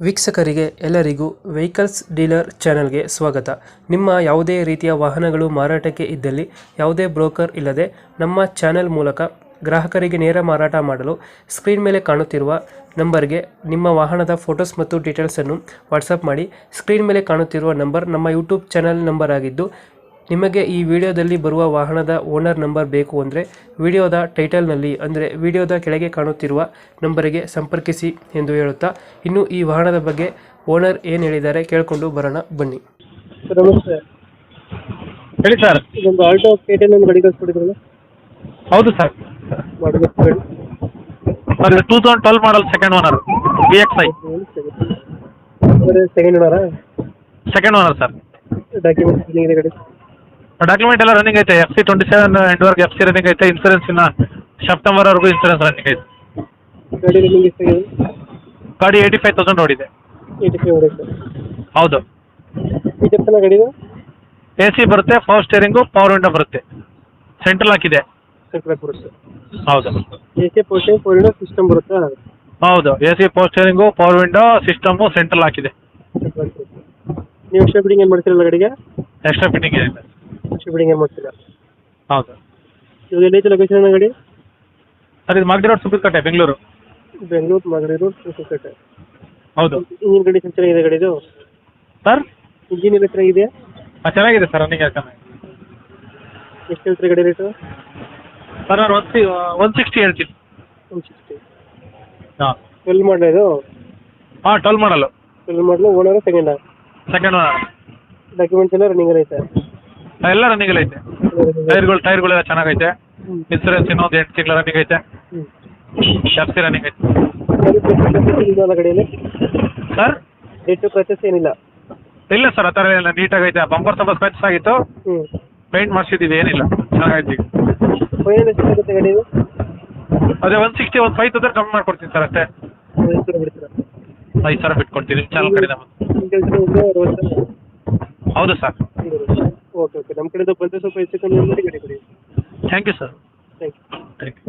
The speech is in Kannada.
ವೀಕ್ಷಕರಿಗೆ ಎಲ್ಲರಿಗೂ ವೆಹಿಕಲ್ಸ್ ಡೀಲರ್ ಚಾನೆಲ್ಗೆ ಸ್ವಾಗತ. ನಿಮ್ಮ ಯಾವುದೇ ರೀತಿಯ ವಾಹನಗಳು ಮಾರಾಟಕ್ಕೆ ಇದ್ದಲ್ಲಿ ಯಾವುದೇ ಬ್ರೋಕರ್ ಇಲ್ಲದೆ ನಮ್ಮ ಚಾನೆಲ್ ಮೂಲಕ ಗ್ರಾಹಕರಿಗೆ ನೇರ ಮಾರಾಟ ಮಾಡಲು ಸ್ಕ್ರೀನ್ ಮೇಲೆ ಕಾಣುತ್ತಿರುವ ನಂಬರ್ಗೆ ನಿಮ್ಮ ವಾಹನದ ಫೋಟೋಸ್ ಮತ್ತು ಡೀಟೇಲ್ಸನ್ನು ವಾಟ್ಸಪ್ ಮಾಡಿ. ಸ್ಕ್ರೀನ್ ಮೇಲೆ ಕಾಣುತ್ತಿರುವ ನಂಬರ್ ನಮ್ಮ ಯೂಟ್ಯೂಬ್ ಚಾನೆಲ್ ನಂಬರ್ ಆಗಿದ್ದು, ನಿಮಗೆ ಈ ವಿಡಿಯೋದಲ್ಲಿ ಬರುವ ವಾಹನದ ಓನರ್ ನಂಬರ್ ಬೇಕು ಅಂದರೆ ವಿಡಿಯೋದ ಟೈಟಲ್ನಲ್ಲಿ ಅಂದರೆ ವಿಡಿಯೋದ ಕೆಳಗೆ ಕಾಣುತ್ತಿರುವ ನಂಬರಿಗೆ ಸಂಪರ್ಕಿಸಿ ಎಂದು ಹೇಳುತ್ತಾ, ಇನ್ನು ಈ ವಾಹನದ ಬಗ್ಗೆ ಓನರ್ ಏನು ಹೇಳಿದ್ದಾರೆ ಕೇಳಿಕೊಂಡು ಬರೋಣ ಬನ್ನಿ. ಸರ್ ನಮಸ್ತೆ. ಹೇಳಿ ಸರ್. ಇದೊಂದು ಆಲ್ಟೋ KTM ಒಂದು ಗಾಡಿ ಕಳಿಸ್ಕೊಟ್ಟಿದ್ರಲ್ಲ, ಹೌದು ಸರ್. ಮಾಡಬೇಕು ಗಾಡಿ ಸರ್ ಇದು 2012 model second owner VXI. Second ಓನರಾ? Second owner sir. ಡಾಕ್ಯುಮೆಂಟ್ಸ್ ಇದೆ ಗಾಡಿ? ಡಾಕ್ಯುಮೆಂಟ್ ಎಲ್ಲ ರನ್ನಿಂಗ್ ಐತೆ. FC 27 ಎಂಡ್ವರೆಗೆ FC ರನ್ನಿಂಗ್ ಐತೆ. ಇನ್ಸೂರೆನ್ಸ್ ಇನ್ನು ಸೆಪ್ಟೆಂಬರ್ವರೆಗೂ ಇನ್ಸೂರೆನ್ಸ್ ರನ್ನಿಂಗ್ ಐತೆ. ಗಾಡಿ ರನ್ನಿಂಗ್ ಎಷ್ಟಾಗಿದೆ? ಗಾಡಿ 85,000 ಓಡಿದೆ. 85 ಹೊಡೆಯುತ್ತೆ. ಹೌದು. ಫೀಚರ್ಸ್ ಎಲ್ಲ ಗಾಡಿದು? AC ಬರುತ್ತೆ, ಪವರ್ ಸ್ಟೇರಿಂಗು, ಪವರ್ ವಿಂಡೋ ಬರುತ್ತೆ, ಸೆಂಟ್ರಲ್ ಹಾಕಿದೆ. ಸೆಂಟ್ರಲ್ ಬರುತ್ತೆ. ಹೌದು. AC portion four window system ಬರುತ್ತಾ? ಹೌದು. AC power steering, power window system central ಹಾಕಿದೆ. ನೀವು ಎಕ್ಸ್ಟ್ರಾ ಫಿಟ್ಟಿಂಗ್ ಏನು ಮಾಡ್ತೀರಲ್ಲ ಗಾಡಿಗೆ? ಎಕ್ಸ್ಟ್ರಾ ಫಿಟ್ಟಿಂಗ್ ಏನಿಲ್ಲ. ಎಕ್ಸ್ಟ್ರಾ ಫಿಟ್ಟಿಂಗ್ ಏನು ಮಾಡ್ತೀರಾ? ಹೌದು. ಇವಾಗ ಎಲ್ಲೈತೆ ಲೊಕೇಶನ್ ಗಾಡಿ? ಸರ್ ಇದು ಮಾಗಡಿ ರೋಡ್, ಸುಬ್ರಕಟ್ಟೆ, ಬೆಂಗಳೂರು. ಬೆಂಗಳೂರು ಮಾಗಡಿ ರೋಡ್, ಸುಬ್ರಕಟ್ಟೆ. ಹೌದು. ಇಂಜಿನ್ ಕಂಡೀಷನ್ ಚೆನ್ನಾಗಿದೆ ಗಾಡಿದು? ಸರ್ ಇಂಜಿನ್ ಎಲ್ಲ ಚೆನ್ನಾಗಿದೆಯಾ? ಚೆನ್ನಾಗಿದೆ ಸರ್, ರನ್ನಿಂಗ್ ಚೆನ್ನಾಗಿದೆ. ಎಷ್ಟು ಹೇಳ್ತೀರಿ ಗಾಡಿ ರೇಟು? ಸರ್ ನಾನು 160 ಹೇಳ್ತೀನಿ. 160. ಹಾಂ. 12 ಮಾಡಲ ಇದು? ಹಾಂ, 12 ಮಾಡಲು. 12 ಮಾಡಲು. ಓನರ್ ಸೆಕೆಂಡಾ? Second owner. ಡಾಕ್ಯುಮೆಂಟ್ಸ್ ಎಲ್ಲ ರನ್ನಿಂಗ್ ಐತೆ? ಎಲ್ಲ ರನ್ನಿಂಗ್ ಐತೆ. ಟೈರ್ಗಳೆಲ್ಲ ಚೆನ್ನಾಗೈತೆ. ಇನ್ಸೂರೆನ್ಸ್ ಇನ್ನೊಂದು 8 ತಿಂಗಳ ರನ್ನಿಂಗ್ ಐತೆ. FC ರನ್ನಿಂಗ್ ಐತೆ. ಗಾಡಿಯಲ್ಲಿ ಸರ್ ರೇಟು ಪ್ರಚಸ್ ಏನಿಲ್ಲ? ಇಲ್ಲ ಸರ್, ಆ ಥರ ಎಲ್ಲ ನೀಟಾಗೈತೆ. ಬಂಪರ್ ಸ್ವಲ್ಪ ಸ್ಕ್ರಾಚಸ್ ಆಗಿತ್ತು, ಪೇಂಟ್ ಮಾಡಿಸಿದ್ದೀವಿ, ಏನಿಲ್ಲ, ಚೆನ್ನಾಗೈತೆ. ಫೈನಲ್ ಎಷ್ಟಾಗುತ್ತೆ ಗಾಡಿ ಇದು? ಅದೇ 160, ಒಂದು 5,000 ಕಮ್ಮಿ ಮಾಡ್ಕೊಡ್ತೀನಿ ಸರ್, ಅಷ್ಟೇ. 5,000 ಬಿಟ್ಕೊಡ್ತೀನಿ ಚಾನಲ್ ಕಡೆಯಿಂದ. ಹೌದು ಸರ್. ಓಕೆ ಓಕೆ, ನಮ್ಮ ಕಡೆಯಿಂದ ಬಂದರೆ ಸ್ವಲ್ಪ ಹೆಚ್ಚು ಕಮ್ಮಿ ಮಾಡಿ ಗಾಡಿ ಕೊಡಿ. Thank you sir. Thank you. Thank you.